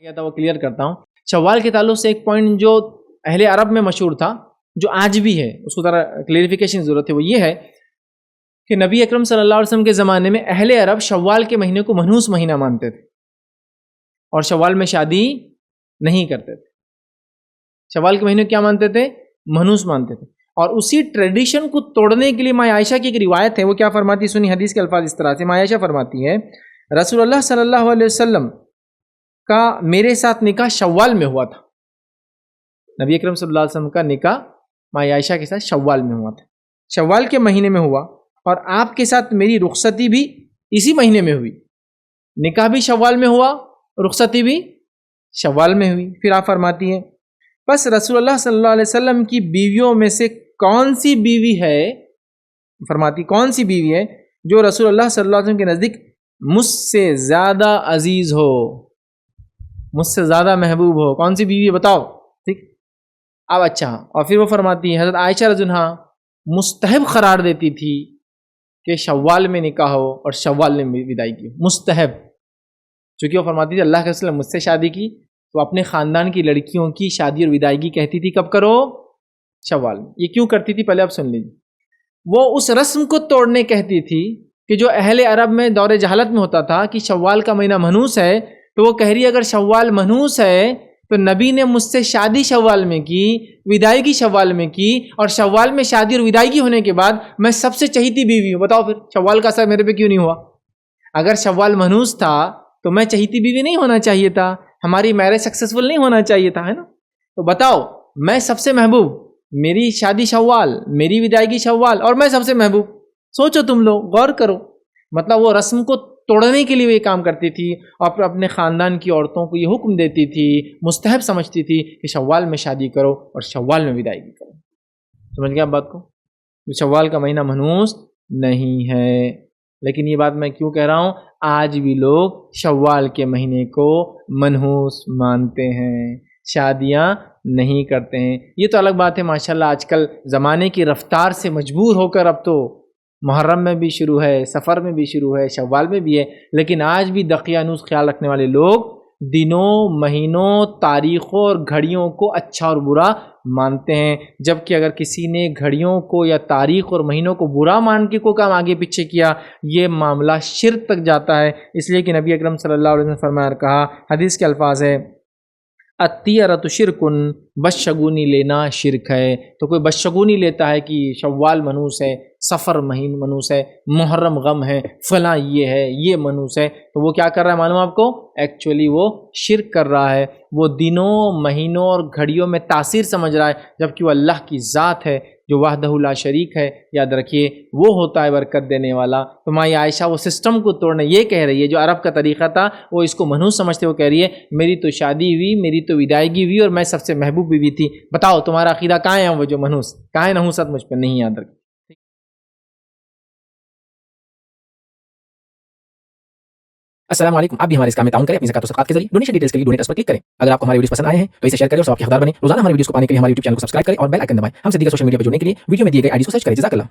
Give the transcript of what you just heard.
کیا تھا وہ کلیئر کرتا ہوں. شوال کے تعلق سے ایک پوائنٹ جو اہل عرب میں مشہور تھا، جو آج بھی ہے، اس کو ذرا کلیئرفیکیشن کی ضرورت ہے. وہ یہ ہے کہ نبی اکرم صلی اللہ علیہ وسلم کے زمانے میں اہل عرب شوال کے مہینے کو منحوس مہینہ مانتے تھے اور شوال میں شادی نہیں کرتے تھے. شوال کے مہینے کیا مانتے تھے؟ منحوس مانتے تھے. اور اسی ٹریڈیشن کو توڑنے کے لیے ماں عائشہ کی ایک روایت ہے، وہ کیا فرماتی ہے؟ سنی حدیث کے الفاظ اس طرح سے. ماں عائشہ فرماتی ہے رسول اللہ صلی اللہ علیہ وسلم کا میرے ساتھ نکاح شوال میں ہوا تھا. نبی اکرم صلی اللہ علیہ وسلم کا نکاح ماں عائشہ کے ساتھ شوال میں ہوا تھا، شوال کے مہینے میں ہوا، اور آپ کے ساتھ میری رخصتی بھی اسی مہینے میں ہوئی. نکاح بھی شوال میں ہوا، رخصتی بھی شوال میں ہوئی. پھر آپ فرماتی ہیں بس رسول اللہ صلی اللہ علیہ وسلم کی بیویوں میں سے کون سی بیوی ہے، فرماتی کون سی بیوی ہے جو رسول اللہ صلی اللہ علیہ وسلم کے نزدیک مجھ سے زیادہ عزیز ہو، مجھ سے زیادہ محبوب ہو؟ کون سی بیوی بتاؤ؟ ٹھیک. اب اچھا، اور پھر وہ فرماتی ہے حضرت عائشہ رضی اللہ عنہا مستحب قرار دیتی تھی کہ شوال میں نکاح ہو اور شوال میں وداعی کی. مستحب، چونکہ وہ فرماتی تھی اللہ کے رسول مجھ سے شادی کی تو اپنے خاندان کی لڑکیوں کی شادی اور وداعی کہتی تھی کب کرو؟ شوال میں. یہ کیوں کرتی تھی پہلے آپ سن لیجیے. وہ اس رسم کو توڑنے کہتی تھی کہ جو اہل عرب میں دور جہالت میں ہوتا تھا کہ شوال کا مہینہ منحوس ہے، تو وہ کہہ رہی ہے اگر شوال منحوس ہے تو نبی نے مجھ سے شادی شوال میں کی، وداعی کی شوال میں کی، اور شوال میں شادی اور وداعی کی ہونے کے بعد میں سب سے چہیتی بیوی ہوں. بتاؤ پھر شوال کا اثر میرے پہ کیوں نہیں ہوا؟ اگر شوال منحوس تھا تو میں چہیتی بیوی نہیں ہونا چاہیے تھا، ہماری میرج سکسیسفل نہیں ہونا چاہیے تھا، ہے نا؟ تو بتاؤ میں سب سے محبوب، میری شادی شوال، میری وداعی شوال، اور میں سب سے محبوب. سوچو تم لوگ، غور کرو. مطلب وہ رسم کو توڑنے کے لیے وہ یہ کام کرتی تھی اور پھر اپنے خاندان کی عورتوں کو یہ حکم دیتی تھی، مستحب سمجھتی تھی کہ شوال میں شادی کرو اور شوال میں وداعی کرو. سمجھ گیا آپ بات کو؟ شوال کا مہینہ منحوس نہیں ہے. لیکن یہ بات میں کیوں کہہ رہا ہوں؟ آج بھی لوگ شوال کے مہینے کو منحوس مانتے ہیں، شادیاں نہیں کرتے ہیں. یہ تو الگ بات ہے ماشاءاللہ آج کل زمانے کی رفتار سے مجبور ہو کر اب تو محرم میں بھی شروع ہے، سفر میں بھی شروع ہے، شوال میں بھی ہے، لیکن آج بھی دقیانوس خیال رکھنے والے لوگ دنوں، مہینوں، تاریخوں اور گھڑیوں کو اچھا اور برا مانتے ہیں. جبکہ اگر کسی نے گھڑیوں کو یا تاریخ اور مہینوں کو برا مان کے کوئی کام آگے پیچھے کیا، یہ معاملہ شرک تک جاتا ہے. اس لیے کہ نبی اکرم صلی اللہ علیہ وسلم نے فرمایا، کہا، حدیث کے الفاظ ہے الطیرۃ شرکن، بدشگونی لینا شرک ہے. تو کوئی بدشگونی لیتا ہے کہ شوال منحوس ہے، سفر مہین منحوس ہے، محرم غم ہے، فلاں یہ ہے، یہ منحوس ہے، تو وہ کیا کر رہا ہے معلوم آپ کو؟ ایکچولی وہ شرک کر رہا ہے. وہ دنوں، مہینوں اور گھڑیوں میں تاثیر سمجھ رہا ہے، جبکہ وہ اللہ کی ذات ہے جو وحدہ لا شریک ہے. یاد رکھیے وہ ہوتا ہے برکت دینے والا. تو ماں عائشہ وہ سسٹم کو توڑنے یہ کہہ رہی ہے، جو عرب کا طریقہ تھا وہ اس کو منحوس سمجھتے، وہ کہہ رہی ہے میری تو شادی ہوئی، میری تو وداعی ہوئی، اور میں سب سے محبوب بیوی تھی. بتاؤ تمہارا عقیدہ کہاں ہے؟ وہ جو منحوس کہاں ہے؟ نحوست مجھ پہ نہیں. یاد رکھ. السلام علیکم. آپ بھی ہمارے اس کام میں تعاون کریں اپنی زکات و صدقات کے ذریعے. ڈونیشن ڈیٹیلز کے لیے ڈونیٹ اس پر کلک کریں. اگر آپ کو ہمارے ویڈیوز پسند آئے ہیں تو اسے شیئر کریں اور ثواب کے حقدار بنیں. روزانہ ہمارے ویڈیوز کو پانے کے لیے ہمارے یوٹیوب چینل کو سبسکرائب کریں اور بیل آئکن دبائیں. ہم سے دیگر سوشل میڈیا پر جڑنے کے لیے ویڈیو میں دیے گئے آئی ڈی کو سرچ کریں. جزاک اللہ.